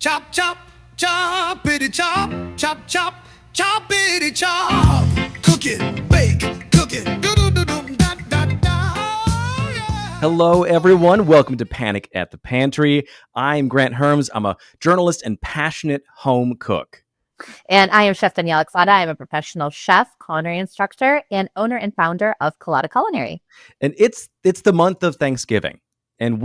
Chop, chop, choppity chop, chop, chop, choppity chop. Cook it, bake, cook it, do-do-do-do, da-da-da, yeah. Hello, everyone. Welcome to Panic at the Pantry. I'm Grant Herms. I'm a journalist and passionate home cook. And I am Chef Daniela and Grant. I am a professional chef, culinary instructor, and owner and founder of Tutto Culinary. And it's the month of Thanksgiving, and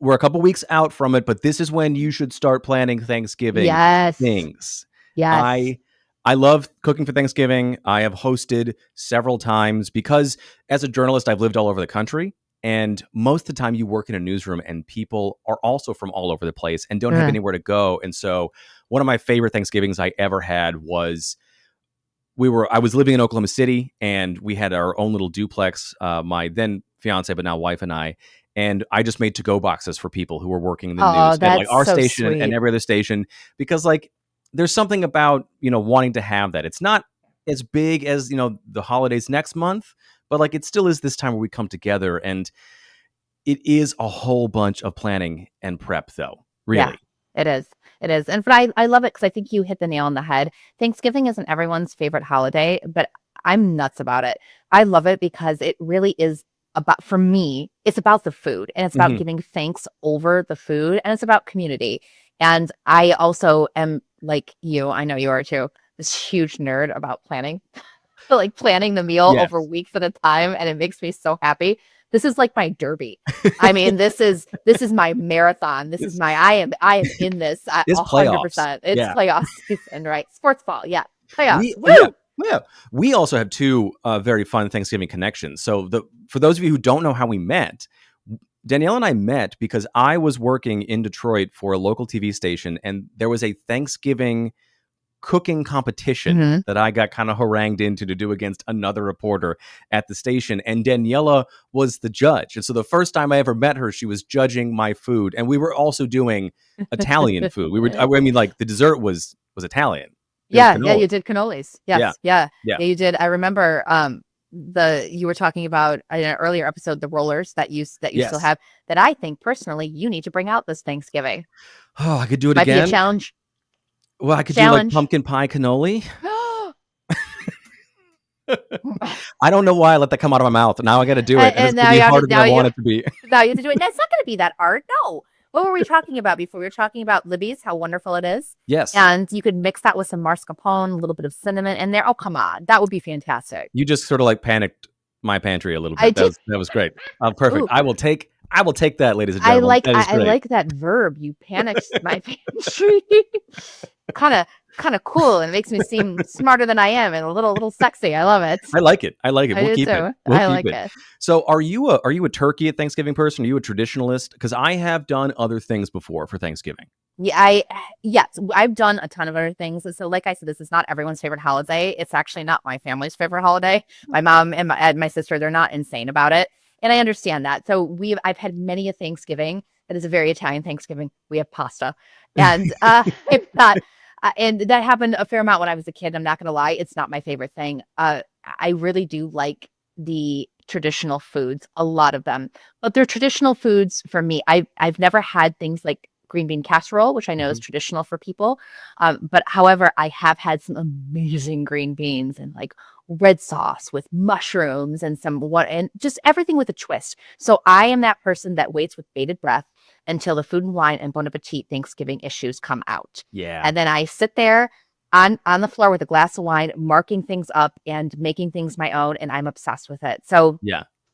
we're a couple weeks out from it, but this is when you should start planning Thanksgiving things. Yes. I love cooking for Thanksgiving. I have hosted several times because as a journalist, I've lived all over the country. And most of the time you work in a newsroom and people are also from all over the place and don't have anywhere to go. And so one of my favorite Thanksgivings I ever had was I was living in Oklahoma City and we had our own little duplex, my then fiance, but now wife and I just made to-go boxes for people who were working in the news at like our so station sweet. and every other station, because like there's something about, wanting to have that. It's not as big as, the holidays next month, but like it still is this time where we come together, and it is a whole bunch of planning and prep though. Really. Yeah, it is. It is. And but I love it because I think you hit the nail on the head. Thanksgiving isn't everyone's favorite holiday, but I'm nuts about it. I love it because it really is for me, it's about the food, and it's about giving thanks over the food, and it's about community. And I also am like you, I know you are too, this huge nerd about planning. So like planning the meal over weeks at a time, and it makes me so happy. This is like my derby. I mean, this is my marathon. This is my I am in this at 100%. It's playoff season, right? Sports ball, playoffs. Woo! Yeah, we also have two very fun Thanksgiving connections. So for those of you who don't know how we met, Danielle and I met because I was working in Detroit for a local TV station, and there was a Thanksgiving cooking competition that I got kind of harangued into to do against another reporter at the station, and Daniela was the judge. And so the first time I ever met her, she was judging my food, and we were also doing Italian food. Like the dessert was Italian. Yeah, you did cannolis. Yes, yeah, you did. I remember you were talking about in an earlier episode the rollers that you still have, that I think personally you need to bring out this Thanksgiving. Oh, I could do it Might again. Be a challenge. Well, I could do like pumpkin pie cannoli. I don't know why I let that come out of my mouth. Now I got to do it. And it's going to be harder than I want it to be. Now you have to do it. That's not going to be that hard. No. What were we talking about before? We were talking about Libby's, how wonderful it is. Yes. And you could mix that with some mascarpone, a little bit of cinnamon in there. Oh, come on. That would be fantastic. You just sort of like panicked my pantry a little bit. That was great. Perfect. Ooh. I will take that, ladies and gentlemen. I like that verb. You panicked my pantry. Kind of cool, and it makes me seem smarter than I am, and a little sexy. I love it. I like it. We'll keep it. I like it. So, are you a turkey at Thanksgiving person? Are you a traditionalist? Because I have done other things before for Thanksgiving. Yeah, yes, I've done a ton of other things. So, like I said, this is not everyone's favorite holiday. It's actually not my family's favorite holiday. My mom and my sister, they're not insane about it, and I understand that. So, I've had many a Thanksgiving that is a very Italian Thanksgiving. We have pasta, and it's not. And that happened a fair amount when I was a kid. I'm not going to lie. It's not my favorite thing. I really do like the traditional foods, a lot of them. But they're traditional foods for me. I've never had things like green bean casserole, which I know is traditional for people. But however, I have had some amazing green beans and like red sauce with mushrooms and and just everything with a twist. So I am that person that waits with bated breath until the Food and Wine and Bon Appetit Thanksgiving issues come out. Yeah. And then I sit there on the floor with a glass of wine, marking things up and making things my own, and I'm obsessed with it. So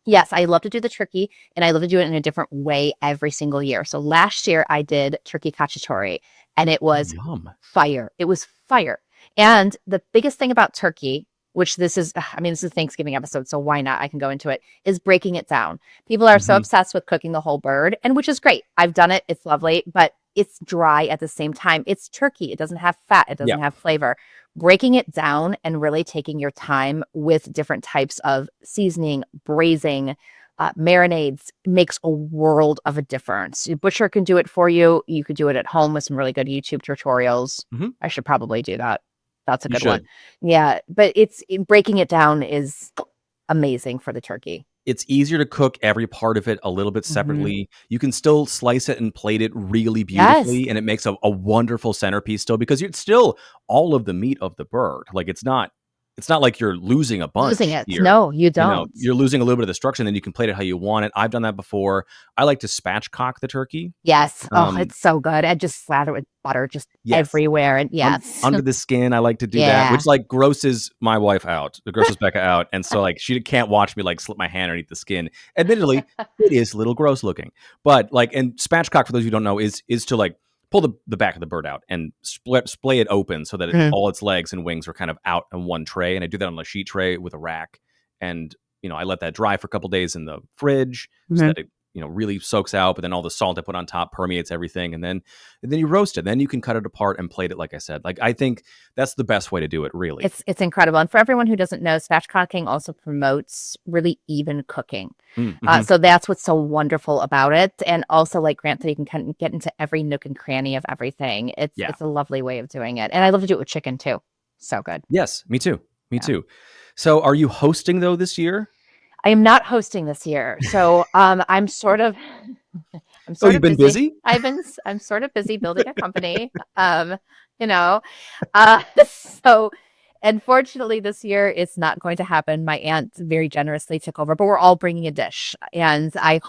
yes, I love to do the turkey, and I love to do it in a different way every single year. So last year I did turkey cacciatore, and it was fire. It was fire. And the biggest thing about turkey, which this is a Thanksgiving episode, so why not? I can go into it, is breaking it down. People are so obsessed with cooking the whole bird, and which is great. I've done it. It's lovely, but it's dry at the same time. It's turkey. It doesn't have fat. It doesn't have flavor. Breaking it down and really taking your time with different types of seasoning, braising, marinades makes a world of a difference. Your butcher can do it for you. You could do it at home with some really good YouTube tutorials. I should probably do that. That's a good one. Yeah, but breaking it down is amazing for the turkey. It's easier to cook every part of it a little bit separately. You can still slice it and plate it really Yes. beautifully, and it makes a wonderful centerpiece still, because it's still all of the meat of the bird. Like, it's not like you're losing a Losing bunch it. here. No, you don't. You're losing a little bit of the structure, and then you can plate it how you want it. I've done that before. I like to spatchcock the turkey. Yes. Oh, it's so good. I just slather it with butter just Yes. everywhere. And yes. Under the skin, I like to do that, which like grosses my wife out. It grosses Becca out, and so like she can't watch me like slip my hand underneath the skin. Admittedly, it is a little gross looking, but like, and spatchcock, for those who don't know, is to like pull the back of the bird out and splay it open so that all its legs and wings are kind of out in one tray. And I do that on a sheet tray with a rack, and I let that dry for a couple days in the fridge so that it really soaks out, but then all the salt I put on top permeates everything, and then you roast it. Then you can cut it apart and plate it, like I said. Like, I think that's the best way to do it, really. It's incredible. And for everyone who doesn't know, spatchcocking also promotes really even cooking. So that's what's so wonderful about it. And also, like Grant said, you can kind of get into every nook and cranny of everything. It's a lovely way of doing it. And I love to do it with chicken too. So good. Yes, me too. Me too. So are you hosting though this year? I am not hosting this year. So I'm sort of you've been busy? I'm sort of busy building a company. So unfortunately this year it's not going to happen. My aunt very generously took over, but we're all bringing a dish. And I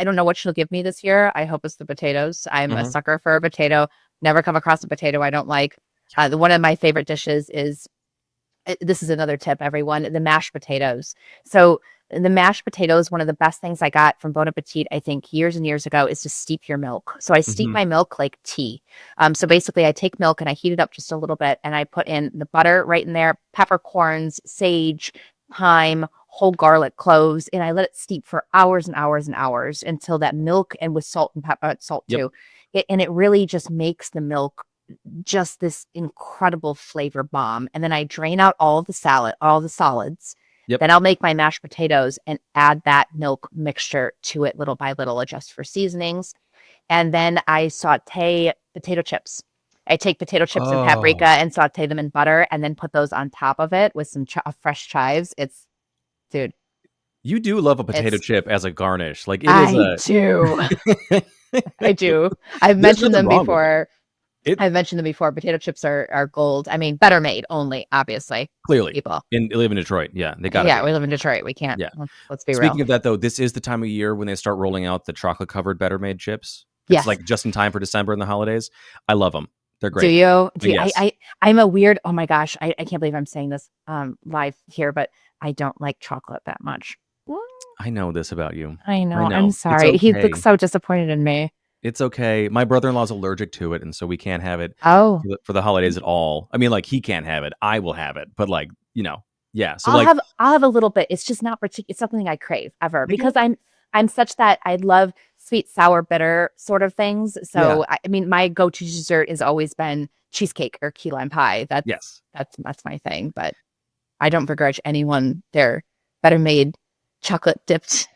don't know what she'll give me this year. I hope it's the potatoes. I'm a sucker for a potato. Never come across a potato I don't like. One of my favorite dishes is, this is another tip, everyone, the mashed potatoes. So the mashed potatoes, one of the best things I got from Bon Appetit, I think years and years ago, is to steep your milk. So I steep my milk like tea. So basically I take milk and I heat it up just a little bit, and I put in the butter right in there, peppercorns, sage, thyme, whole garlic cloves, and I let it steep for hours and hours and hours until that milk, and with salt and pepper, salt too. And it really just makes the milk just this incredible flavor bomb. And then I drain out all the solids. Then I'll make my mashed potatoes and add that milk mixture to it little by little, adjust for seasonings. And then I saute potato chips. I take potato chips and paprika and saute them in butter, and then put those on top of it with some fresh chives. Dude. You do love a potato chip as a garnish. Like, I do. I've mentioned them before. I've mentioned them before. Potato chips are gold. I mean, better made only, obviously. Clearly. People. And live in Detroit. Yeah, they got it. Yeah, we live in Detroit. We can't. Yeah. Let's be real. Speaking of that, though, this is the time of year when they start rolling out the chocolate-covered better made chips. It's like just in time for December and the holidays. I love them. They're great. Do you? Yes. I'm a weird, oh my gosh, I can't believe I'm saying this live here, but I don't like chocolate that much. I know this about you. I know. I'm sorry. Okay. He looks so disappointed in me. It's okay. My brother-in-law's allergic to it, and so we can't have it for the holidays at all. I mean, like, he can't have it. I will have it, but like, yeah. So I'll have a little bit. It's just not particular. It's something I crave ever, because I'm such that I love sweet, sour, bitter sort of things. So I mean, my go-to dessert has always been cheesecake or key lime pie. That's my thing. But I don't begrudge anyone their better made chocolate dipped.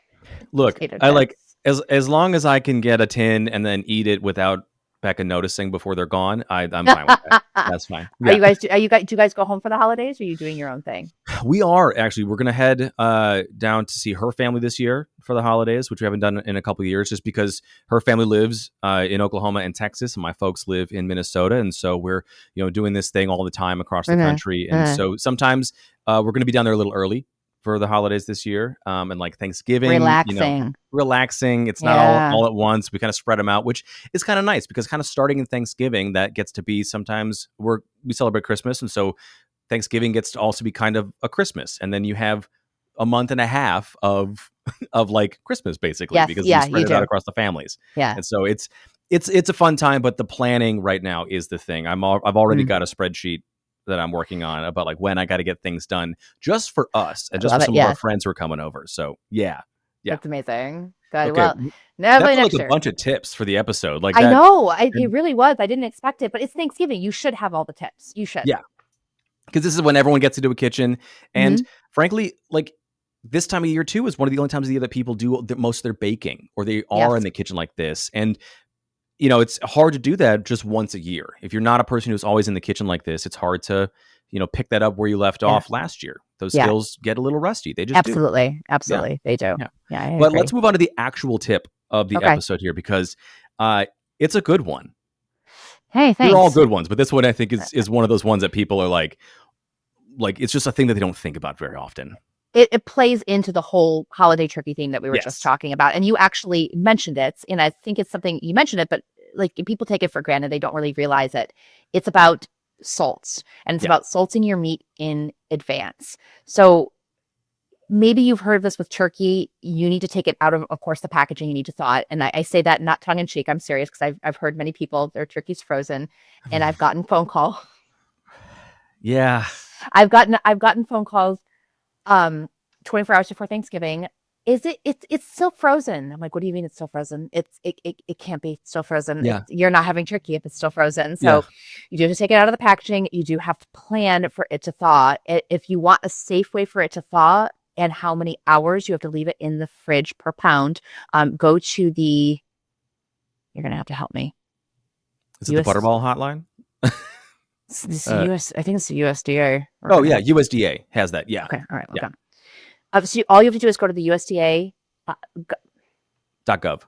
Look, I like. As long as I can get a tin and then eat it without Becca noticing before they're gone, I'm fine with that. That's fine. Yeah. Do you guys go home for the holidays, or are you doing your own thing? We are actually. We're gonna head down to see her family this year for the holidays, which we haven't done in a couple of years, just because her family lives in Oklahoma and Texas, and my folks live in Minnesota, and so we're doing this thing all the time across the country, and so sometimes we're gonna be down there a little early for the holidays this year, and like Thanksgiving, relaxing. It's not all at once. We kind of spread them out, which is kind of nice, because kind of starting in Thanksgiving, that gets to be sometimes we celebrate Christmas, and so Thanksgiving gets to also be kind of a Christmas, and then you have a month and a half of like Christmas basically, because you spread it out across the families. Yeah, and so it's a fun time, but the planning right now is the thing. I've already got a spreadsheet that I'm working on about like when I got to get things done just for us and just for some of our friends who are coming over. So yeah. That's amazing. Good. Okay. Well, that's like a bunch of tips for the episode. Like, I know it really was. I didn't expect it, but it's Thanksgiving. You should have all the tips. You should. Yeah. Because this is when everyone gets into a kitchen. And frankly, like, this time of year too is one of the only times of the year that people do most of their baking, or they are in the kitchen like this. And it's hard to do that just once a year. If you're not a person who's always in the kitchen like this, it's hard to, pick that up where you left off last year. Those skills get a little rusty. They just absolutely, do. Absolutely, they do. Yeah, I but agree. Let's move on to the actual tip of the episode here, because it's a good one. Hey, thanks. They're all good ones, but this one I think is one of those ones that people are like it's just a thing that they don't think about very often. It plays into the whole holiday turkey theme that we were just talking about. And you actually mentioned it. And I think it's something you mentioned it, but like people take it for granted. They don't really realize it. It's about salts, and it's about salting your meat in advance. So maybe you've heard of this with turkey. You need to take it out of course, the packaging. You need to thaw it. And I say that not tongue in cheek. I'm serious, because I've heard many people, their turkey's frozen, and I've gotten phone call. Yeah. I've gotten phone calls 24 hours before Thanksgiving. It's still frozen. I'm like, what do you mean it's still frozen? It can't be still frozen. Yeah. You're not having turkey if it's still frozen. So you do have to take it out of the packaging. You do have to plan for it to thaw. If you want a safe way for it to thaw and how many hours you have to leave it in the fridge per pound, go to you're going to have to help me. Is it the Butterball hotline? I think it's the USDA. Oh yeah, USDA has that. Yeah. Okay. All right. Okay. So all you have to do is go to the USDA .gov.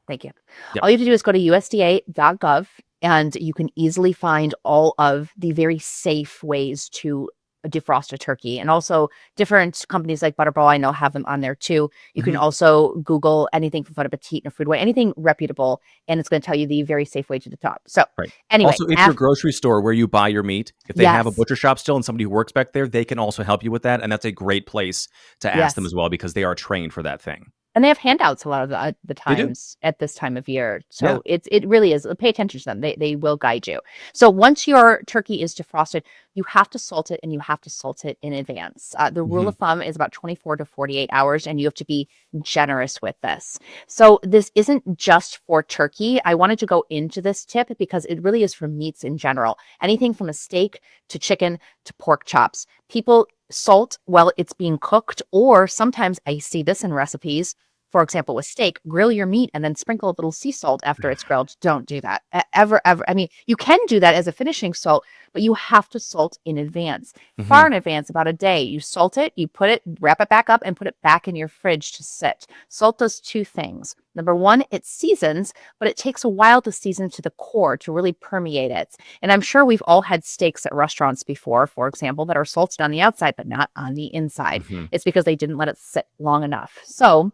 Thank you. Yep. All you have to do is go to USDA.gov, and you can easily find all of the very safe ways to defrost a turkey. And also different companies like Butterball, I know, have them on there too. You can also Google anything from Bon Appetit or Foodway, anything reputable, and it's going to tell you the very safe way to the top. So anyway. Also, if your grocery store where you buy your meat, if they have a butcher shop still and somebody who works back there, they can also help you with that. And that's a great place to ask them as well, because they are trained for that thing. And they have handouts a lot of the times at this time of year. So it really is. Pay attention to them. They will guide you. So once your turkey is defrosted, you have to salt it, and you have to salt it in advance. The rule of thumb is about 24 to 48 hours, and you have to be generous with this. So this isn't just for turkey. I wanted to go into this tip because it really is for meats in general. Anything from a steak to chicken to pork chops. People salt while it's being cooked, or sometimes I see this in recipes. For example, with steak, grill your meat and then sprinkle a little sea salt after it's grilled. Don't do that. Ever. I mean, you can do that as a finishing salt, but you have to salt in advance, far in advance, about a day. You salt it, you put it, wrap it back up, and put it back in your fridge to sit. Salt does two things. Number one, it seasons, but it takes a while to season to the core, to really permeate it. And I'm sure we've all had steaks at restaurants before, for example, that are salted on the outside, but not on the inside. It's because they didn't let it sit long enough. So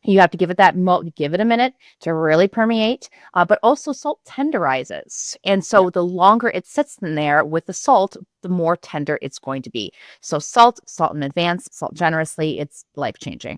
you have to give it give it a minute to really permeate, but also salt tenderizes. And so the longer it sits in there with the salt, the more tender it's going to be. So salt in advance, salt generously. It's life-changing.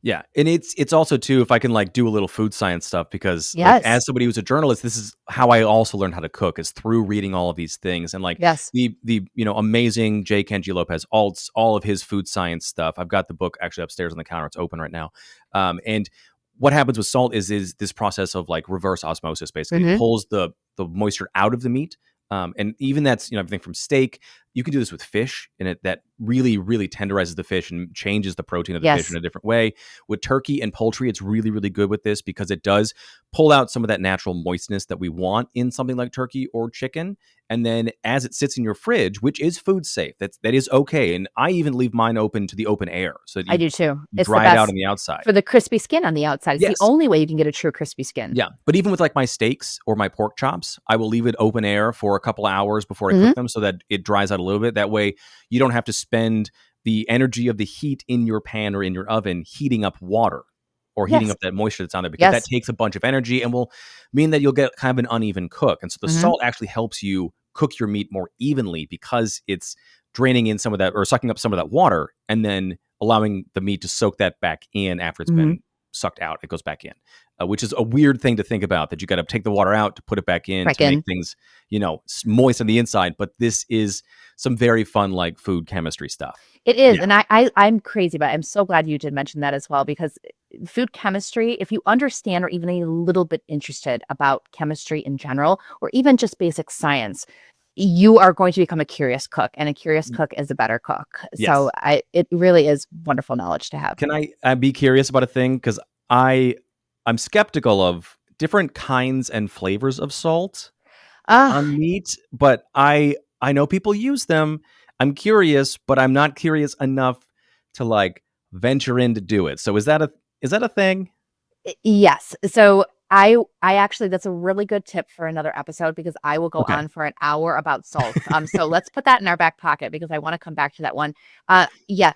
Yeah. And it's also too, if I can do a little food science stuff, because as somebody who's a journalist, this is how I also learned how to cook, is through reading all of these things. And the amazing J. Kenji Lopez, all of his food science stuff. I've got the book actually upstairs on the counter. It's open right now. And what happens with salt is this process of reverse osmosis, basically. It pulls the moisture out of the meat. And even that's, everything from steak. You can do this with fish, and that really, really tenderizes the fish and changes the protein of the fish in a different way. With turkey and poultry, it's really, really good with this, because it does pull out some of that natural moistness that we want in something like turkey or chicken. And then as it sits in your fridge, which is food safe, that is okay. And I even leave mine open to the open air. So that I do too. It's dry it out on the outside. For the crispy skin on the outside. It's the only way you can get a true crispy skin. Yeah. But even with my steaks or my pork chops, I will leave it open air for a couple hours before I cook them, so that it dries out a little bit. That way you don't have to spend the energy of the heat in your pan or in your oven heating up water or heating up that moisture that's on there, because that takes a bunch of energy and will mean that you'll get kind of an uneven cook. And so the salt actually helps you cook your meat more evenly, because it's draining in some of that, or sucking up some of that water, and then allowing the meat to soak that back in after it's been sucked out. It goes back in, which is a weird thing to think about, that you got to take the water out to put it back in to make things, moist on the inside. But this is some very fun, food chemistry stuff. It is. And I'm crazy about it. I'm so glad you did mention that as well, because food chemistry, if you understand or even a little bit interested about chemistry in general, or even just basic science, you are going to become a curious cook, and a curious cook is a better cook. So it really is wonderful knowledge to have. Can I be curious about a thing? Because I'm skeptical of different kinds and flavors of salt on meat, but I know people use them. I'm curious, but I'm not curious enough to like venture in to do it. So is that a thing? Yes. So I actually, that's a really good tip for another episode, because I will go on for an hour about salt. So let's put that in our back pocket, because I want to come back to that one. Yeah.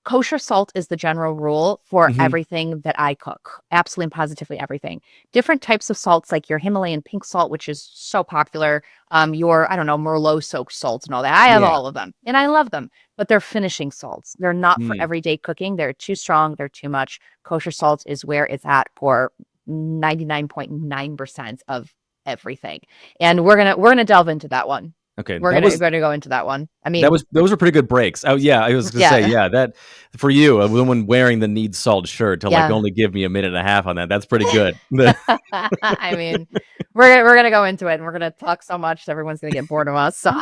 Kosher salt is the general rule for everything that I cook. Absolutely and positively everything. Different types of salts, like your Himalayan pink salt, which is so popular. Your, I don't know, Merlot soaked salt and all that. I have all of them and I love them, but they're finishing salts. They're not for everyday cooking. They're too strong. They're too much. Kosher salt is where it's at for 99.9% of everything. And we're going to delve into that one. Okay, we're gonna go into that one. I mean, those were pretty good breaks. Oh yeah, I was gonna say that for you, a woman wearing the needs salt shirt to like only give me a minute and a half on that. That's pretty good. I mean, we're gonna go into it, and we're gonna talk so much that everyone's gonna get bored of us. So.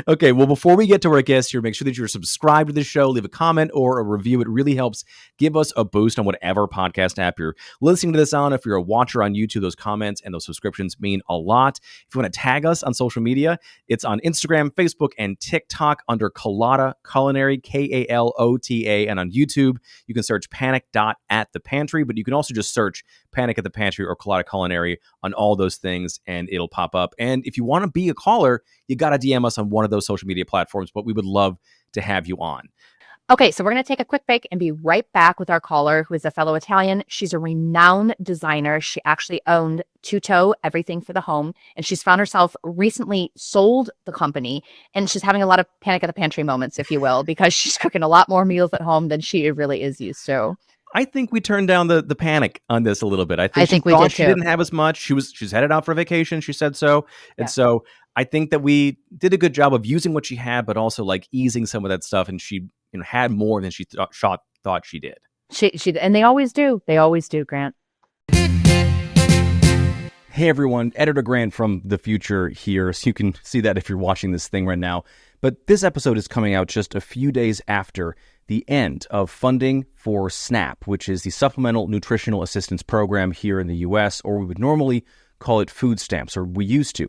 Okay, well, before we get to our guests here, make sure that you're subscribed to the show, leave a comment or a review. It really helps give us a boost on whatever podcast app you're listening to this on. If you're a watcher on YouTube, those comments and those subscriptions mean a lot. If you want to tag us on social media, it's on Instagram, Facebook, and TikTok under Kalota Culinary, Kalota. And on YouTube, you can search panic.at-the-pantry, but you can also just search Panic at the Pantry or Kalota Culinary on all those things, and it'll pop up. And if you want to be a caller, you got to DM us on one of those social media platforms, but we would love to have you on. Okay, so we're going to take a quick break and be right back with our caller, who is a fellow Italian. She's a renowned designer. She actually owned Tutto, everything for the home, and she's found herself recently sold the company, and she's having a lot of Panic at the Pantry moments, if you will, because she's cooking a lot more meals at home than she really is used to. I think we turned down the panic on this a little bit. I think we did too. She didn't have as much. She's headed out for vacation. She said so. And so I think that we did a good job of using what she had, but also like easing some of that stuff. And she had more than she thought she did. She and they always do. They always do, Grant. Hey everyone, Editor Grant from the future here. So you can see that if you're watching this thing right now. But this episode is coming out just a few days after the end of funding for SNAP, which is the Supplemental Nutritional Assistance Program here in the U.S., or we would normally call it food stamps, or we used to.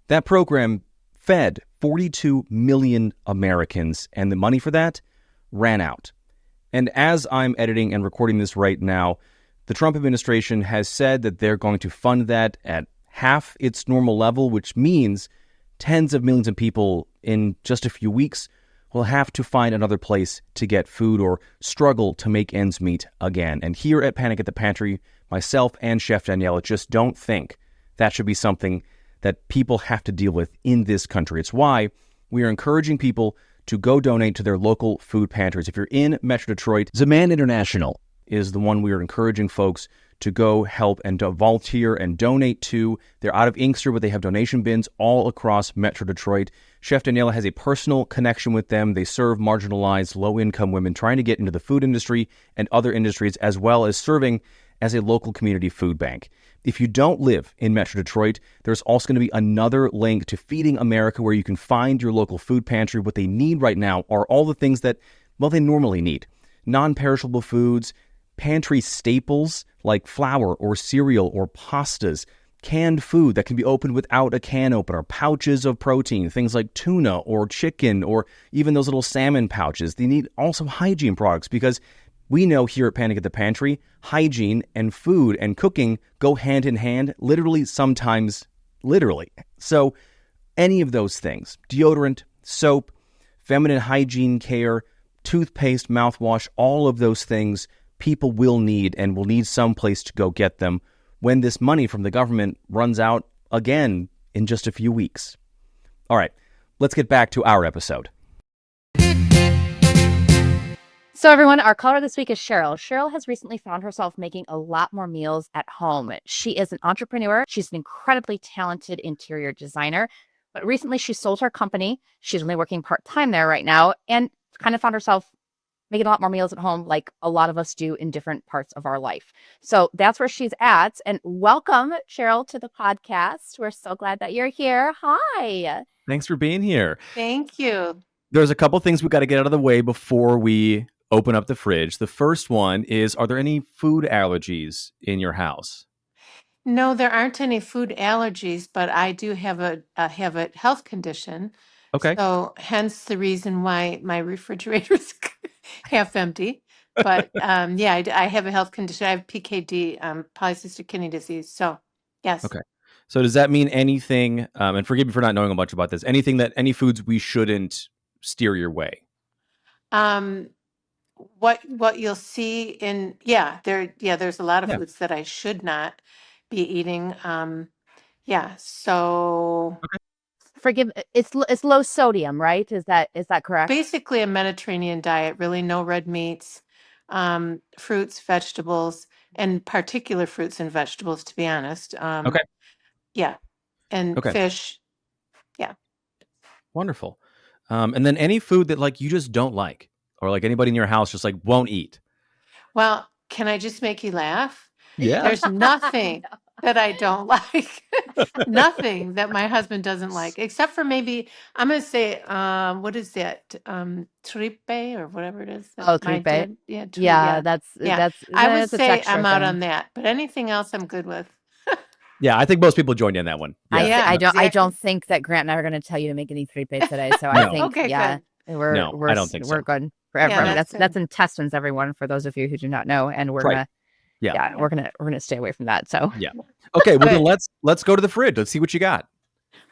That program fed 42 million Americans, and the money for that ran out. And as I'm editing and recording this right now, the Trump administration has said that they're going to fund that at half its normal level, which means tens of millions of people in just a few weeks will have to find another place to get food or struggle to make ends meet again. And here at Panic at the Pantry, myself and Chef Daniela just don't think that should be something that people have to deal with in this country. It's why we are encouraging people to go donate to their local food pantries. If you're in Metro Detroit, Zaman International is the one we are encouraging folks to go help and volunteer and donate to. They're out of Inkster, but they have donation bins all across Metro Detroit. Chef Daniela has a personal connection with them. They serve marginalized, low-income women trying to get into the food industry and other industries, as well as serving as a local community food bank. If you don't live in Metro Detroit, there's also going to be another link to Feeding America where you can find your local food pantry. What they need right now are all the things that, well, they normally need. Non-perishable foods, pantry staples like flour or cereal or pastas, canned food that can be opened without a can opener, pouches of protein, things like tuna or chicken or even those little salmon pouches. They need also hygiene products because we know here at Panic at the Pantry, hygiene and food and cooking go hand in hand, literally sometimes literally. So any of those things, deodorant, soap, feminine hygiene care, toothpaste, mouthwash, all of those things people will need and will need some place to go get them when this money from the government runs out again in just a few weeks. All right, let's get back to our episode. So everyone, our caller this week is Cheryl. Cheryl has recently found herself making a lot more meals at home. She is an entrepreneur. She's an incredibly talented interior designer, but recently she sold her company. She's only working part-time there right now and kind of found herself making a lot more meals at home like a lot of us do in different parts of our life. So that's where she's at. And welcome, Cheryl, to the podcast. We're so glad that you're here. Hi. Thanks for being here. Thank you. There's a couple things we got to get out of the way before we open up the fridge. The first one is, are there any food allergies in your house? No, there aren't any food allergies, but I do have a health condition. Okay. So hence the reason why my refrigerator is half empty. But yeah, I have a health condition. I have PKD, polycystic kidney disease. So yes. Okay. So does that mean anything? And forgive me for not knowing a bunch about this. Any foods we shouldn't steer your way? Um, what you'll see there's a lot of Yeah. foods that I should not be eating. Yeah, so Forgive, it's low sodium, right? Is that correct? basically a Mediterranean diet, really no red meats, fruits, vegetables, and particular fruits and vegetables, to be honest. Okay. Yeah, and Okay. fish. Yeah. Wonderful. And then any food that like you just don't like, or like anybody in your house just like won't eat. Well, can I just make you laugh? Yeah. There's nothing that I don't like. Nothing that my husband doesn't like, except for maybe I'm gonna say, what is that? Tripe or whatever it is that Oh, my tripe. dad, Yeah, yeah. I would that's a say texture I'm out thing. on that, but anything else I'm good with. Yeah, I think most people joined in that one. Yeah. Yeah, I exactly. don't think that Grant and I are going to tell you to make any tripe today. So No. I think Okay, yeah, good. No, I don't think so. we're good forever. Yeah, I mean, that's that's good. intestines, everyone. For those of you who do not know, and we're Right. gonna Yeah. we're gonna stay away from that. So Yeah. Okay. Well, then Good. let's go to the fridge. Let's see what you got.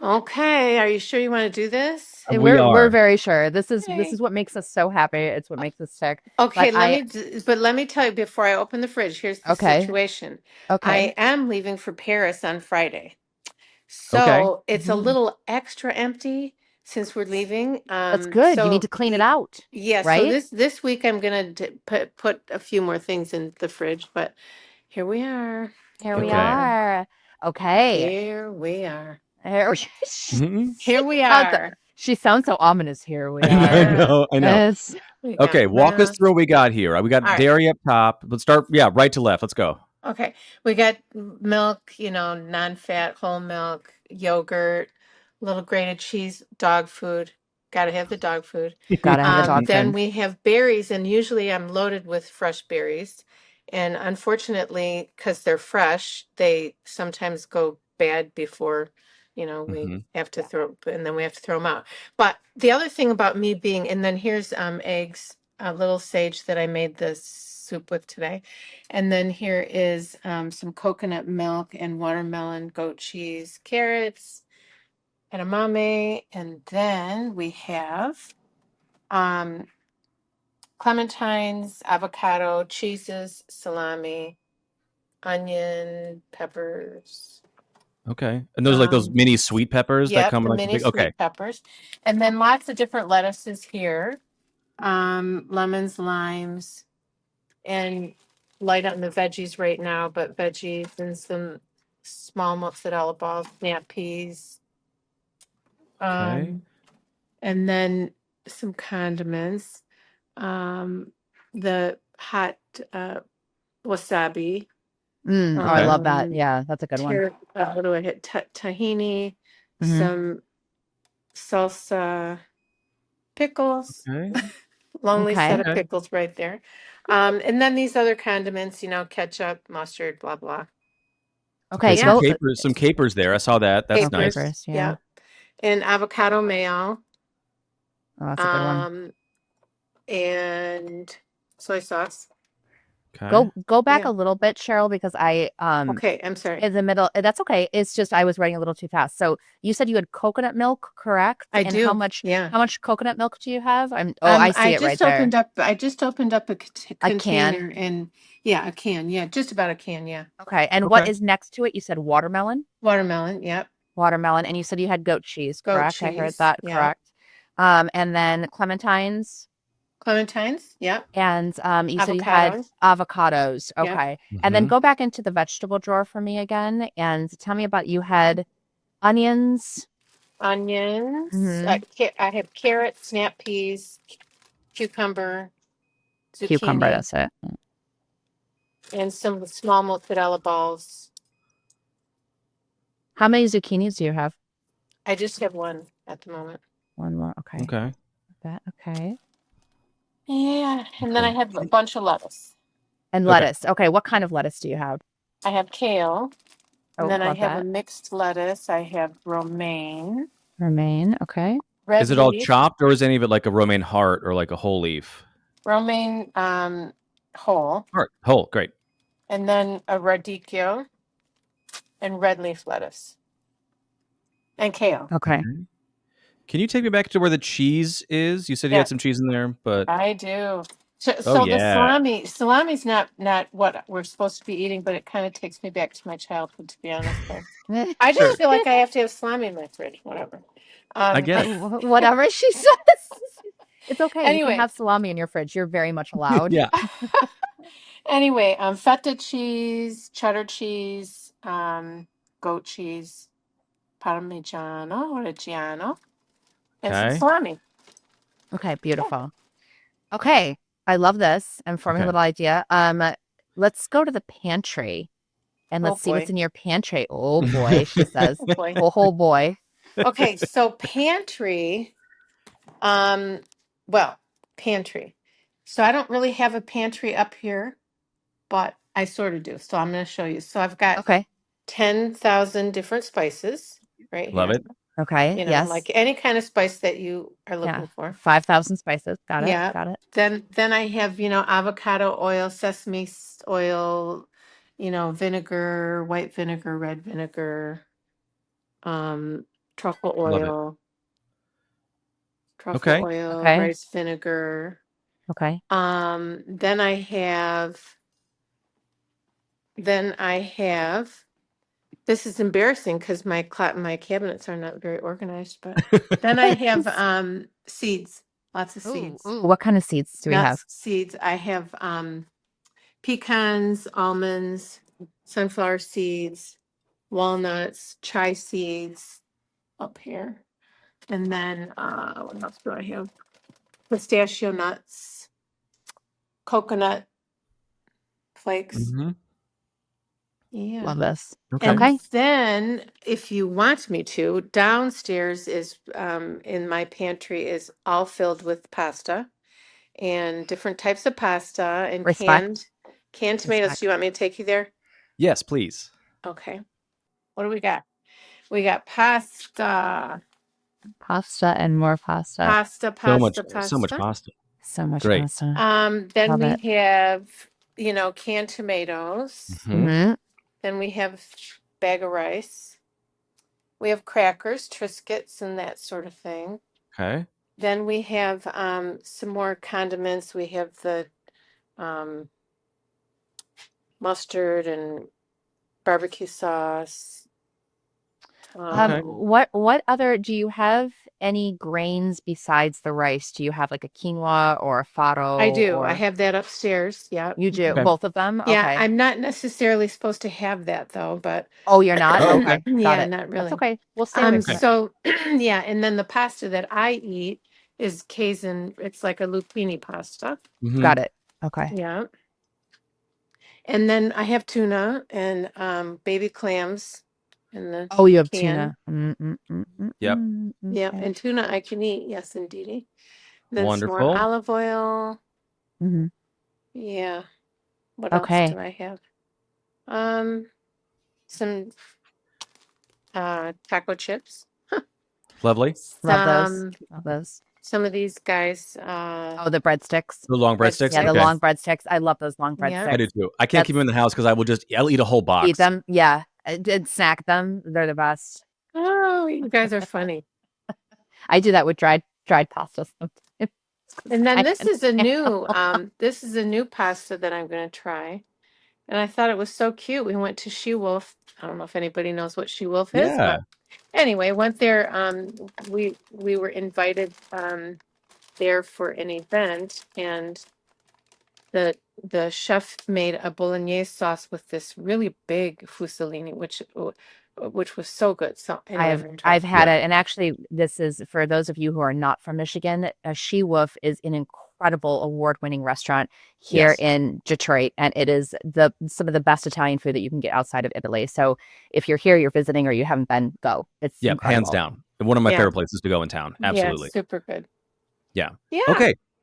Okay, are you sure you want to do this? and We we're are. very sure this Okay. is what makes us so happy. It's what makes us tick. Okay, But but let me tell you before I open the fridge, here's the okay, situation. okay, I am leaving for Paris on Friday. Okay. So it's a little extra empty since we're leaving. that's good. You need to clean it out, Yeah, so right? this week I'm gonna put a few more things in the fridge, but here we are. Here we Okay. are. Okay. Here we are. Here Mhm. Here we are. she sounds so ominous. Here we I are. know. Yes. We got Okay, walk us milk. through what we got here. We got All right. dairy up top. Let's start. Yeah, right to left. Let's go. Okay, we got milk, non-fat, whole milk, yogurt, little grated cheese, dog food. Got to have the dog food. Gotta have the dog Then food. we have berries, and usually I'm loaded with fresh berries. And unfortunately, because they're fresh, they sometimes go bad before, we have to and then we have to throw them out. But the other thing about me being, and then here's eggs, a little sage that I made this soup with today. And then here is some coconut milk and watermelon, goat cheese, carrots, edamame. And then we have clementines, avocado, cheeses, salami, onion, peppers. Okay, and those are like those mini sweet peppers that Yep, come the like mini big. Okay. sweet peppers. And then lots of different lettuces here. Lemons, limes, and light on the veggies right now, but veggies and some small mozzarella balls, snap peas. Okay. And then some condiments. The hot wasabi. Oh, I love that. Yeah, that's a good one. What do I hit? Tahini, Mhm. some salsa, pickles. Okay. Lonely set of Okay. pickles right there. And then these other condiments, ketchup, mustard, blah, blah. Okay, Some go. capers. Some capers there. I saw that. That's nice. Capers, yeah. Yeah. And avocado mayo. Oh, that's a good one. And soy sauce. Okay. Go back Yeah. a little bit, Cheryl, because I Okay, I'm sorry. in the middle. That's okay. It's just I was writing a little too fast. So you said you had coconut milk, correct? I and do. How much? Yeah. How much coconut milk do you have? I see it right there. I just opened up a A container can? and a can. Yeah, just about a can. Yeah. Okay. And what is next to it? You said watermelon. Watermelon. Yep. Watermelon, and you said you had goat cheese, Goat correct? I heard cheese, that yeah. correct. And then clementines. Clementines. Yep. And you said you had avocados. Yep. Okay. And then go back into the vegetable drawer for me again and tell me about you had onions. I have carrots, snap peas, cucumber, zucchini. Cucumber, that's it. And some small mozzarella balls. How many zucchinis do you have? I just have one at the moment. One more. Okay. Okay. Okay. Yeah. And then I have a bunch of lettuce. And lettuce. Okay. What kind of lettuce do you have? I have kale. And then I love have a that. mixed lettuce. I have romaine. Romaine, okay. Red Is it all leaf. chopped, or is any of it like a romaine heart or like a whole leaf? Romaine whole. Whole, great. And then a radicchio and red leaf lettuce. And kale. Okay. Can you take me back to where the cheese is? You said you had some cheese in there, but I do. So yeah. the salami's not what we're supposed to be eating, but it kind of takes me back to my childhood, to be honest. I just feel like I have to have salami in my fridge, whatever. I get it. Whatever she says. It's okay. You Anyway. can have salami in your fridge. You're very much allowed. Yeah. Anyway, feta cheese, cheddar cheese, goat cheese, parmigiano, reggiano, and some Okay. salami. Okay, beautiful. Okay, I love this. I'm forming a little idea. Let's go to the pantry and let's see what's in your pantry. Oh boy, she says. Oh boy. Okay, so pantry. Pantry. So I don't really have a pantry up here, but I sort of do. So I'm going to show you. So I've got 10,000 different spices right here. Love it. Okay. Yes. Like any kind of spice that you are looking for. 5,000 spices. Got it. Yeah. Got it. Then I have, avocado oil, sesame oil, vinegar, white vinegar, red vinegar, truffle oil. Truffle oil, rice vinegar. Okay. Then I have. This is embarrassing because my cabinets are not very organized. But then I have seeds, lots of seeds. Ooh, what kind of seeds do we have? Seeds. I have pecans, almonds, sunflower seeds, walnuts, chai seeds up here, and then what else do I have? Pistachio nuts, coconut flakes. Mm-hmm. Yeah. Love this. And then if you want me to, downstairs is in my pantry is all filled with pasta and different types of pasta and canned tomatoes. Do you want me to take you there? Yes, please. Okay. What do we got? We got pasta. Pasta and more pasta. Pasta. So much pasta. So much Great. pasta. Then we have, canned tomatoes. Mm-hmm. Then we have a bag of rice. We have crackers, Triscuits, and that sort of thing. Okay. Then we have some more condiments. We have the mustard and barbecue sauce. What other, do you have any grains besides the rice? Do you have like a quinoa or a farro? I do. I have that upstairs. Yeah. You do? Both of them? Yeah. Okay. I'm not necessarily supposed to have that though, but. Oh, you're not? Okay. Yeah, not really. That's okay. We'll stay with it. So, yeah. And then the pasta that I eat is Cajun. It's like a zucchini pasta. Mm-hmm. Got it. Okay. Yeah. And then I have tuna and baby clams. You have tuna. Yep. Yeah, and tuna I can eat. Yes, indeed. Then Wonderful. some more olive oil. Mm-hmm. Yeah. What else do I have? Some taco chips. Lovely. Love those. Some of these guys. The breadsticks. The long breadsticks? Yeah, the long breadsticks. I love those long breadsticks. I do too. I can't keep them in the house because I'll eat a whole box. Eat them, yeah. And snack them. They're the best. Oh, you guys are funny. I do that with dried pasta sometimes. And then this is a new pasta that I'm going to try. And I thought it was so cute. We went to She Wolf. I don't know if anybody knows what She Wolf is. Yeah. But anyway, went there. We were invited there for an event, and the chef made a bolognese sauce with this really big fusilini, which was so good. So anyway, I've had it, and actually, this is for those of you who are not from Michigan. She Wolf is an incredible award-winning restaurant here in Detroit, and it is some of the best Italian food that you can get outside of Italy. So if you're here, you're visiting, or you haven't been, go. It's incredible. Hands down, one of my favorite places to go in town. Absolutely, super good. Yeah.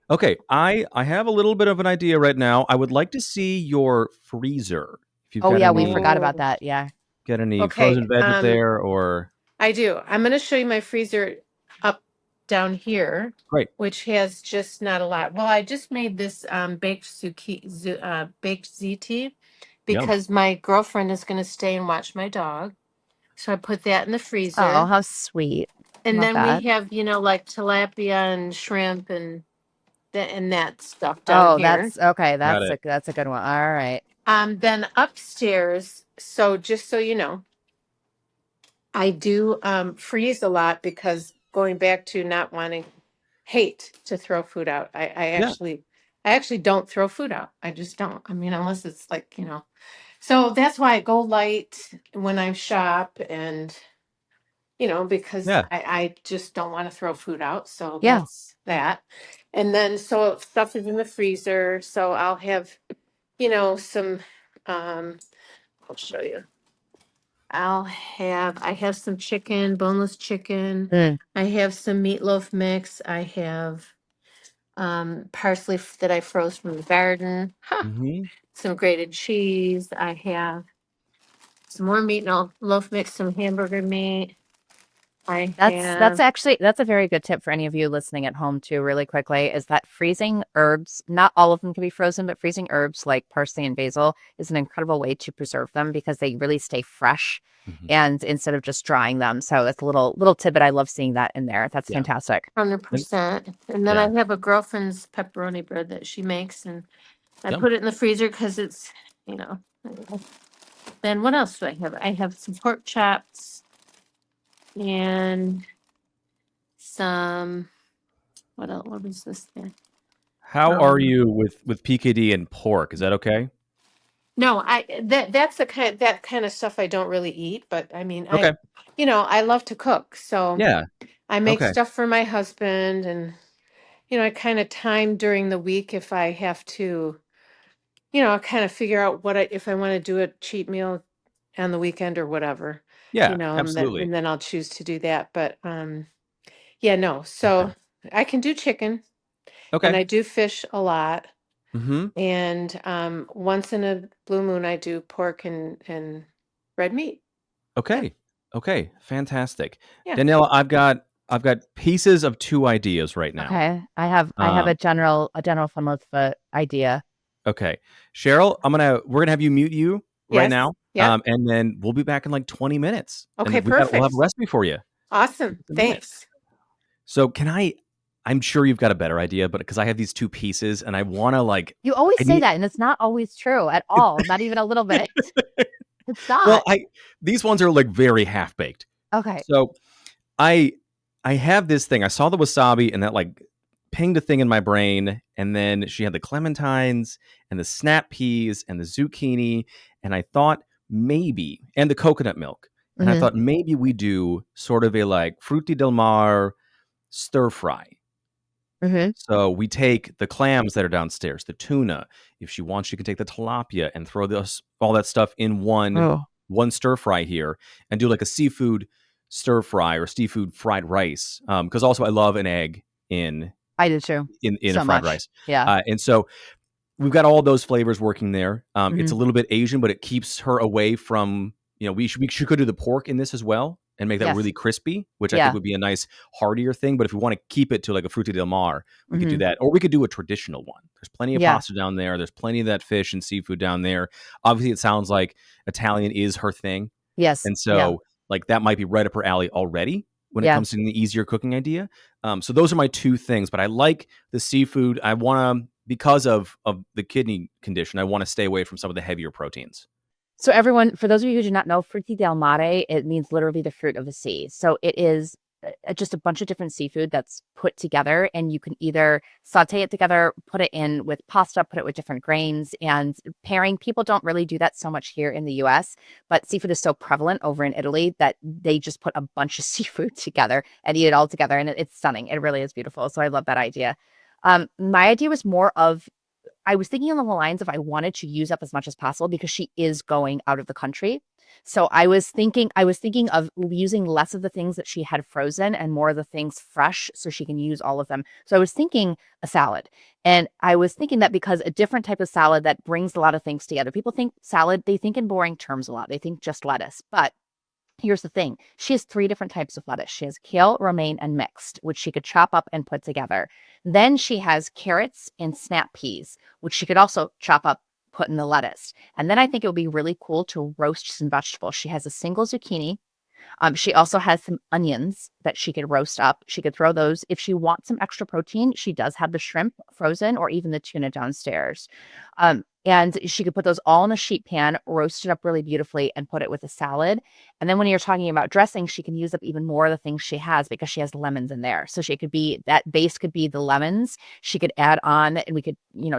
Okay. I have a little bit of an idea right now. I would like to see your freezer. We forgot about that. Yeah. get any Okay. frozen veg there or? I do. I'm going to show you my freezer up down here, Great. which has just not a lot. Well, I just made this baked baked ziti Yum. because my girlfriend is going to stay and watch my dog. So I put that in the Oh, freezer. how sweet. And Love then we that. have, like tilapia and shrimp and that stuff down Oh, here. that's okay. Got it. That's a good one. All right. Then upstairs, so just so you know, I do freeze a lot because going back to not wanting hate to throw food out. Yeah. I actually don't throw food out. I just don't. I mean, unless it's like, So that's why I go light when I shop and because Yeah. I just don't want to throw food out. So Yeah. that's that. And then so stuff is in the freezer. So I'll have, some I'll show you. I have some chicken, boneless chicken. Mm. I have some meatloaf mix. I have parsley that I froze from the garden. Mm-hmm. Some grated cheese. I have some more meatloaf mix, some hamburger meat. That's actually that's a very good tip for any of you listening at home too, really quickly, is that freezing herbs, not all of them can be frozen, but freezing herbs like parsley and basil is an incredible way to preserve them because they really stay fresh Mm-hmm. and instead of just drying them. So that's a little tidbit. I love seeing that in there. That's fantastic. 100%. And then I have a girlfriend's pepperoni bread that she makes, and I Yum. put it in the freezer because it's, Then what else do I have? I have some pork chops and some, what else? What is this thing? How are you with PKD and pork? Is that okay? No, that's that kind of stuff I don't really eat, but I mean, Okay. I love to cook, so Yeah. I make Okay. stuff for my husband, and I kind of time during the week if I have to, I kind of figure out if I want to do a cheat meal on the weekend or whatever, Yeah, and absolutely. then I'll choose to do that. But yeah, no. So Okay. I can do chicken, and Okay. I do fish a lot. Mm-hmm. And once in a blue moon, I do pork and red meat. Okay. Okay. Fantastic. Yeah. Daniela, I've got pieces of 2 ideas right now. Okay. I have a general fun with the idea. Okay. Cheryl, we're gonna have you mute you right Yes. now. Yeah. And then we'll be back in like 20 minutes. Okay, And we'll have perfect. a recipe for you. Awesome. Thanks. So I'm sure you've got a better idea, but because I have these 2 pieces and I want to You always say that, and it's not always true at all. Not even a little bit. It's not. Well, these ones are like very half baked. Okay. So I have this thing. I saw the wasabi and that like pinged a thing in my brain. And then she had the clementines and the snap peas and the zucchini. And I thought maybe, and the coconut milk. And I thought maybe we do sort of a like frutti del mar stir fry. Mm-hmm. So we take the clams that are downstairs, the tuna. If she wants, she can take the tilapia and throw all that stuff in one stir fry here and do like a seafood stir fry or seafood fried rice. Because also I love an egg in I do too. in So a fried much. rice. Yeah. And so we've got all those flavors working there. It's a Mhm. little bit Asian, but it keeps her away from, we could do the pork in this as well and make that Yes. really crispy, which I Yeah. think would be a nice heartier thing. But if we want to keep it to like a frutti del mar, we could do Mhm. that. Or we could do a traditional one. There's plenty of Yeah. pasta down there. There's plenty of that fish and seafood down there. Obviously, it sounds like Italian is her thing. Yes. And so like that might be right up her alley already when it comes to the easier cooking idea. So those are my 2 things, but I like the seafood. I want to, because of the kidney condition, I want to stay away from some of the heavier proteins. So everyone, for those of you who do not know, frutti del mare, it means literally the fruit of the sea. So it is just a bunch of different seafood that's put together, and you can either saute it together, put it in with pasta, put it with different grains, and pairing. People don't really do that so much here in the US, but seafood is so prevalent over in Italy that they just put a bunch of seafood together and eat it all together, and it's stunning. It really is beautiful. So I love that idea. My idea was more of, I was thinking along the lines of I wanted to use up as much as possible because she is going out of the country. So I was thinking of using less of the things that she had frozen and more of the things fresh so she can use all of them. So I was thinking a salad. And I was thinking that because a different type of salad that brings a lot of things together. People think salad, they think in boring terms a lot. They think just lettuce. But here's the thing. She has 3 different types of lettuce. She has kale, romaine, and mixed, which she could chop up and put together. Then she has carrots and snap peas, which she could also chop up, put in the lettuce. And then I think it would be really cool to roast some vegetables. She has a single zucchini. She also has some onions that she could roast up. She could throw those. If she wants some extra protein, she does have the shrimp frozen or even the tuna downstairs. And she could put those all in a sheet pan, roast it up really beautifully, and put it with a salad. And then when you're talking about dressing, she can use up even more of the things she has because she has lemons in there. So she could be, that base could be the lemons. She could add on, and we could,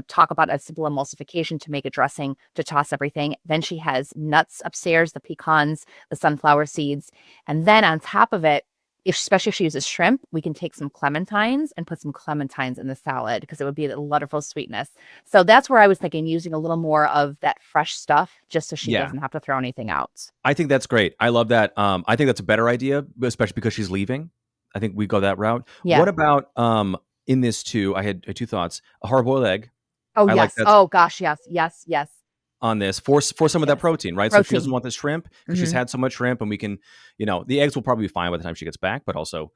talk about a simple emulsification to make a dressing to toss everything. Then she has nuts upstairs, the pecans, the sunflower seeds. And then on top of it, especially if she uses shrimp, we can take some clementines and put some clementines in the salad because it would be a wonderful sweetness. So that's where I was thinking using a little more of that fresh stuff just so she doesn't have to throw anything out. I think that's great. I love that. I think that's a better idea, especially because she's leaving. I think we go that route. Yeah. What about in this too? I had 2 thoughts. A hard-boiled egg. Oh, yes. Oh, gosh. Yes. On this for some of that protein, right? So she doesn't want the shrimp because she's had so much shrimp, and we can, the eggs will probably be fine by the time she gets back, but also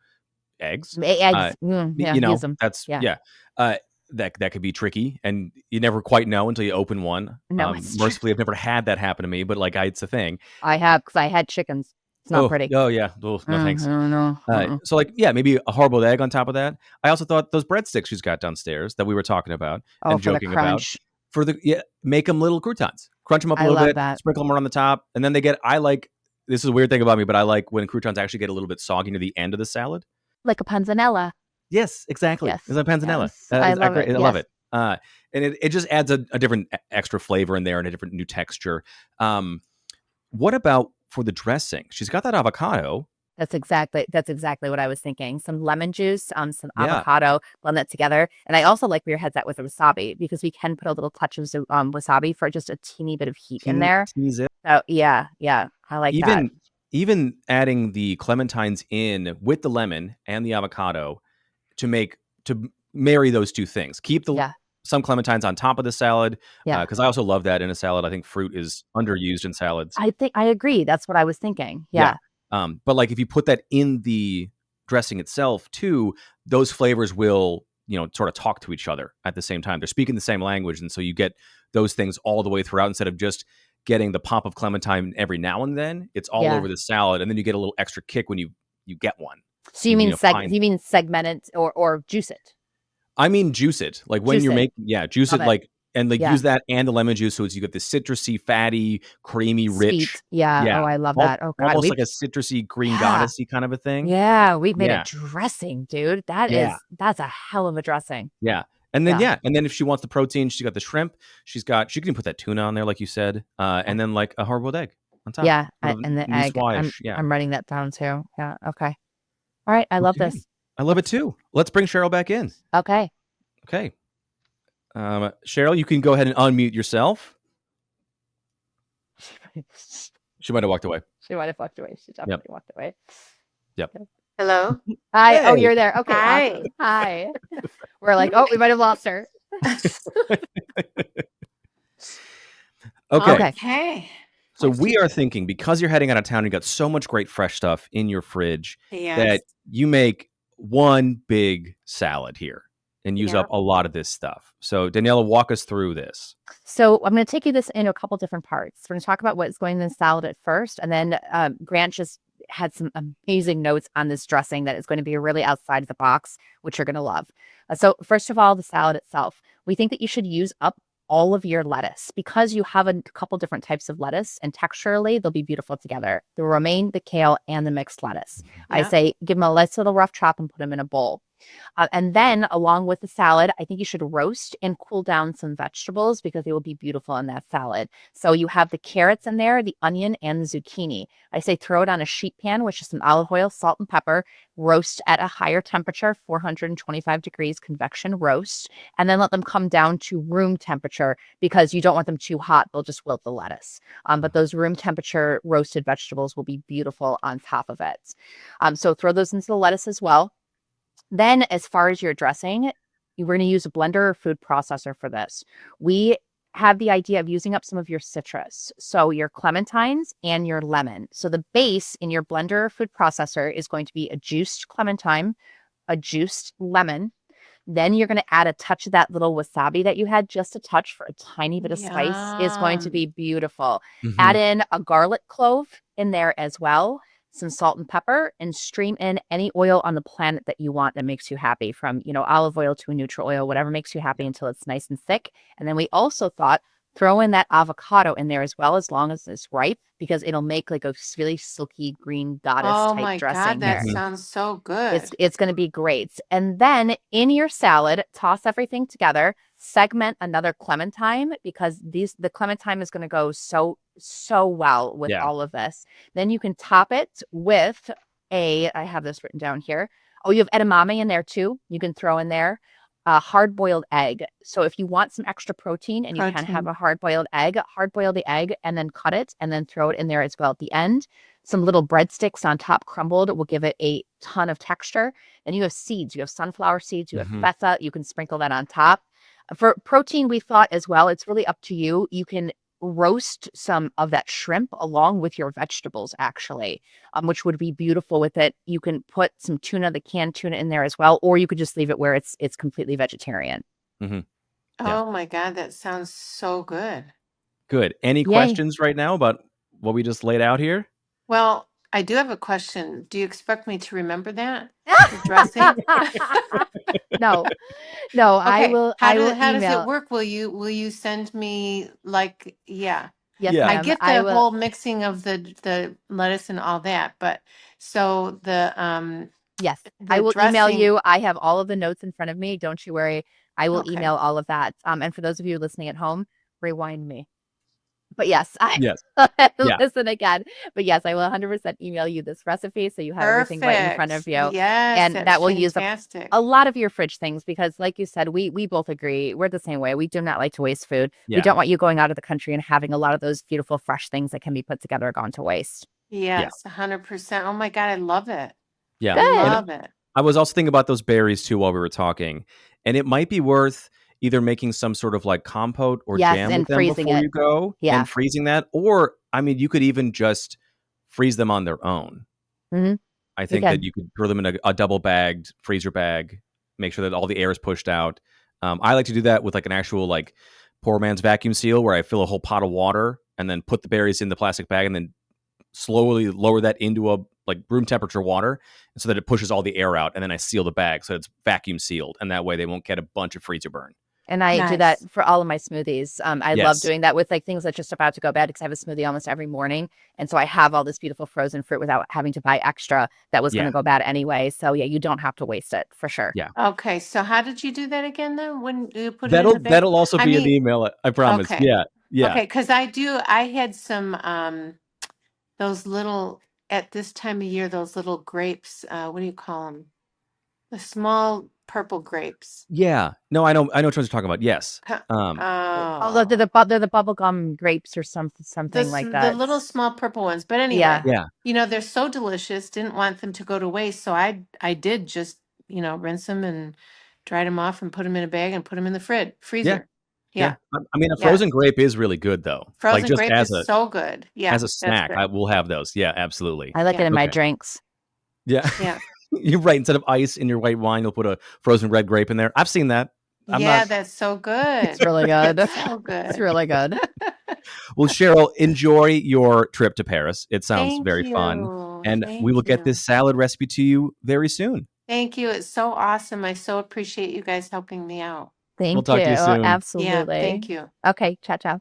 eggs. Use them. That's that could be tricky, and you never quite know until you open one. No, mercifully, I've never had that happen to me, but it's a thing. I have, because I had chickens. It's not pretty. Oh yeah, no thanks. No. So maybe a hard-boiled egg on top of that. I also thought those breadsticks she's got downstairs that we were talking about and joking about. Make them little croutons, crunch them up a little bit, sprinkle them around the top, and then this is a weird thing about me, but I like when croutons actually get a little bit soggy near the end of the salad, like a panzanella. Yes, exactly. Yes. It's a panzanella. Yes. I love it. And it just adds a different extra flavor in there and a different new texture. What about for the dressing? She's got that avocado. That's exactly what I was thinking. Some lemon juice, some avocado, blend that together. And I also like where your head's at with the wasabi, because we can put a little touch of wasabi for just a teeny bit of heat in there. So yeah, I like that. Even adding the clementines in with the lemon and the avocado to marry those 2 things. Keep some clementines on top of the salad. Because I also love that in a salad. I think fruit is underused in salads. I agree. That's what I was thinking. Yeah. But if you put that in the dressing itself too, those flavors will, sort of talk to each other at the same time. They're speaking the same language. And so you get those things all the way throughout instead of just getting the pop of clementine every now and then. It's all over the salad. And then you get a little extra kick when you get one. So you mean segment it or juice it? I mean juice it. When you're making, juice Love it. And use that and the lemon juice, so you get the citrusy, fatty, creamy, rich. Sweet. Yeah. Oh, I love that. Oh, God. Almost like a citrusy, green goddessy kind of a thing. Yeah, we've made a dressing, dude. That's a hell of a dressing. Yeah. And then and then if she wants the protein, she's got the shrimp. She can put that tuna on there, like you said, and then a hard-boiled egg on top. Yeah, and the egg. I'm writing that down too. Yeah. Okay. All right. I love this. I love it too. Let's bring Cheryl back in. Okay. Cheryl, you can go ahead and unmute yourself. She might have walked away. She definitely walked away. Yep. Hello. Hi. Hey. Oh, you're there. Okay. Hi. Awesome. Hi. We're like, we might have lost her. Okay. So we are thinking, because you're heading out of town, you got so much great fresh stuff in your fridge that you make one big salad here and use up a lot of this stuff. So Daniela, walk us through this. So I'm going to take you this into a couple different parts. We're going to talk about what's going in the salad at first. And then Grant just had some amazing notes on this dressing that is going to be really outside the box, which you're going to love. So first of all, the salad itself. We think that you should use up all of your lettuce because you have a couple different types of lettuce, and texturally they'll be beautiful together. The romaine, the kale, and the mixed lettuce. I say give them a nice little rough chop and put them in a bowl. And then along with the salad, I think you should roast and cool down some vegetables because they will be beautiful in that salad. So you have the carrots in there, the onion, and the zucchini. I say throw it on a sheet pan with just some olive oil, salt, and pepper. Roast at a higher temperature, 425 degrees convection roast, and then let them come down to room temperature because you don't want them too hot. They'll just wilt the lettuce. But those room temperature roasted vegetables will be beautiful on top of it. So throw those into the lettuce as well. Then as far as your dressing, we're going to use a blender or food processor for this. We have the idea of using up some of your citrus. So your clementines and your lemon. So the base in your blender or food processor is going to be a juiced clementine, a juiced lemon. Then you're going to add a touch of that little wasabi that you had, just a touch for a tiny bit of spice is going to be beautiful. Add in a garlic clove in there as well, some salt and pepper, and stream in any oil on the planet that you want that makes you happy, from, olive oil to a neutral oil, whatever makes you happy, until it's nice and thick. And then we also thought, throw in that avocado in there as well, as long as it's ripe, because it'll make like a really silky green goddess type dressing. That sounds so good. It's going to be great. And then in your salad, toss everything together, segment another clementine, because the clementine is going to go so well with all of this. Then you can top it with I have this written down here. Oh, you have edamame in there too. You can throw in there a hard-boiled egg. So if you want some extra protein and you can have a hard-boiled hard-boil the egg and then cut it and then throw it in there as well at the end. Some little breadsticks on top crumbled will give it a ton of texture. Then you have seeds. You have sunflower seeds. You have feta. You can sprinkle that on top. For protein, we thought as well, it's really up to you. You can roast some of that shrimp along with your vegetables, actually, which would be beautiful with it. You can put some tuna, the canned tuna, in there as well, or you could just leave it where it's completely vegetarian. Oh my God, that sounds so good. Good. Any questions right now about what we just laid out here? Well, I do have a question. Do you expect me to remember that? The dressing? No, Okay. I will. How I will does email. it work? Will you send me like Yes, Yeah. I ma'am. get the whole mixing of the lettuce and all that, but so Yes, the I will email dressing. you. I have all of the notes in front of me. Don't you worry. I will Okay. email all of that. And for those of you listening at home, rewind me. But yes, Yes. listen again. But yes, I will 100% email you this recipe so you have everything right in front of you. Yes, and that will use fantastic. a lot of your fridge things, because like you said, we both agree. We're the same way. We do not like to waste food. We don't want you going out of the country and having a lot of those beautiful fresh things that can be put together gone to waste. Yes, 100%. Oh my God, I love it. Yeah. Good. I love it. I was also thinking about those berries too while we were talking, and it might be worth either making some sort of like compote or jam and with them freezing before it. you go, and freezing that. Or, I mean, you could even just freeze them on their own. I think that you could throw them in a double bagged freezer bag, make sure that all the air is pushed out. I like to do that with like an actual like poor man's vacuum seal, where I fill a whole pot of water and then put the berries in the plastic bag and then slowly lower that into a like room temperature water, and so that it pushes all the air out, and then I seal the bag so it's vacuum sealed, and that way they won't get a bunch of freezer burn. And I do that for all of my smoothies. I love doing that with like things that's just about to go bad, because I have a smoothie almost every morning. And so I have all this beautiful frozen fruit without having to buy extra that was going to go bad anyway. So yeah, you don't have to waste it, for sure. Yeah. Okay. So how did you do that again then? When you put it in the bag? That'll also be an email, I promise. Okay. Yeah. Okay. Because I had some those little, at this time of year, those little grapes, what do you call them? The small purple grapes. Yeah. No, I know what you're talking about. Yes. Although they're the bubblegum grapes or something like that. The little small purple ones. But anyway, they're so delicious. Didn't want them to go to waste. So I did just, rinse them and dried them off and put them in a bag and put them in the freezer. Yeah. I mean, a frozen grape is really good, though. Frozen grape is so good. Yeah. As a snack, I will have those. Yeah, absolutely. I like it in my drinks. Yeah. Yeah. You're right. Instead of ice in your white wine, you'll put a frozen red grape in there. I've seen that. That's so good. It's really good. It's so good. It's really good. Well, Cheryl, enjoy your trip to Paris. It sounds very fun. And we will get this salad recipe to you very soon. Thank you. It's so awesome. I so appreciate you guys helping me out. We'll talk to you soon. Absolutely. Yeah, thank you. Okay, ciao.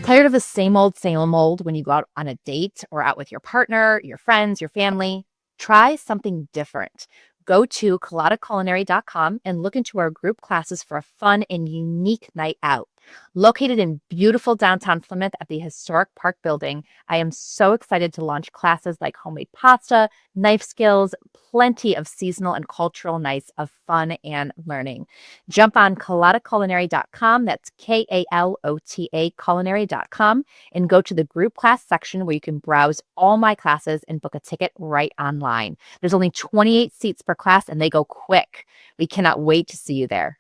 Tired of the same old when you go out on a date or out with your partner, your friends, your family? Try something different. go to coladaculinary.com and look into our group classes for a fun and unique night out. Located in beautiful downtown Plymouth at the historic Park Building, I am so excited to launch classes like homemade pasta, knife skills, plenty of seasonal and cultural nights of fun and learning. Jump on coladaculinary.com, that's KALOTA culinary.com, and go to the group class section where you can browse all my classes and book a ticket right online. There's only 28 seats per class and they go quick. We cannot wait to see you there.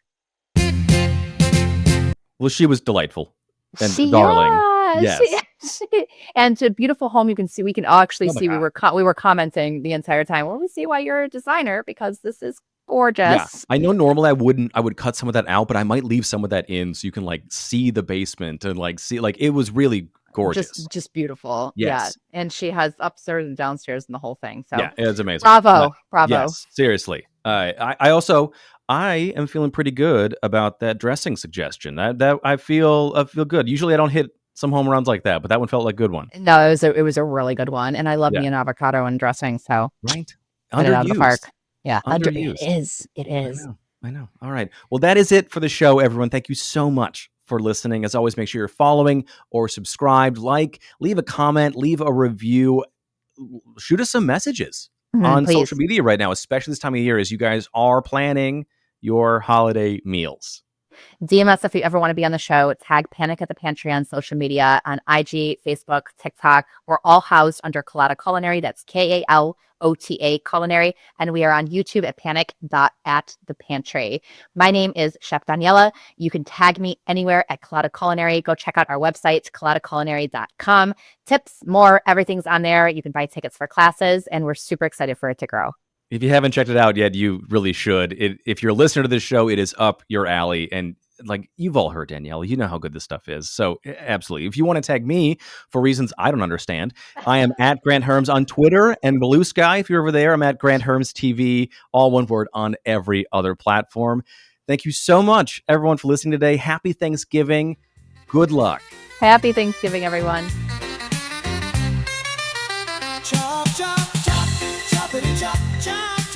Well, she was delightful and darling. Yes. And it's a beautiful home. You can see, we can actually see, we were commenting the entire time. Well, we see why you're a designer, because this is gorgeous. Yeah. I know normally I would cut some of that out, but I might leave some of that in so you can like see the basement and like see, like, it was really gorgeous. Just beautiful. Yes. Yeah. And she has upstairs and downstairs and the whole thing. So yeah, it's amazing. Bravo. Yes, seriously. I am feeling pretty good about that dressing suggestion. That I feel good. Usually I don't hit some home runs like that, but that one felt like a good one. No, it was a really good one. And I love me an avocado and dressing. So right. Put it out of the park. Yeah. Underused. It is. I know. All right. Well, that is it for the show, everyone. Thank you so much for listening. As always, make sure you're following or subscribed, leave a comment, leave a review, shoot us some messages on social media right now, especially this time of year as you guys are planning your holiday meals. DM us if you ever want to be on the show. Tag Panic at the Pantry on social media, on IG, Facebook, TikTok. We're all housed under Collada Culinary. That's KALOTA Culinary. And we are on YouTube at panic.atthepantry. My name is Chef Daniela. You can tag me anywhere at Collada Culinary. Go check out our website, colladaculinary.com. Tips, more, everything's on there. You can buy tickets for classes, and we're super excited for it to grow. If you haven't checked it out yet, you really should. If you're a listener to this show, it is up your alley. And like, you've all heard Danielle, you know how good this stuff is. So absolutely. If you want to tag me for reasons I don't understand, I am at Grant Herms on Twitter and Blue Sky. If you're over there, I'm at Grant Herms TV, all one word, on every other platform. Thank you so much, everyone, for listening today. Happy Thanksgiving. Good luck. Happy Thanksgiving, everyone. Chop, chop, chop, choppity chop, chop.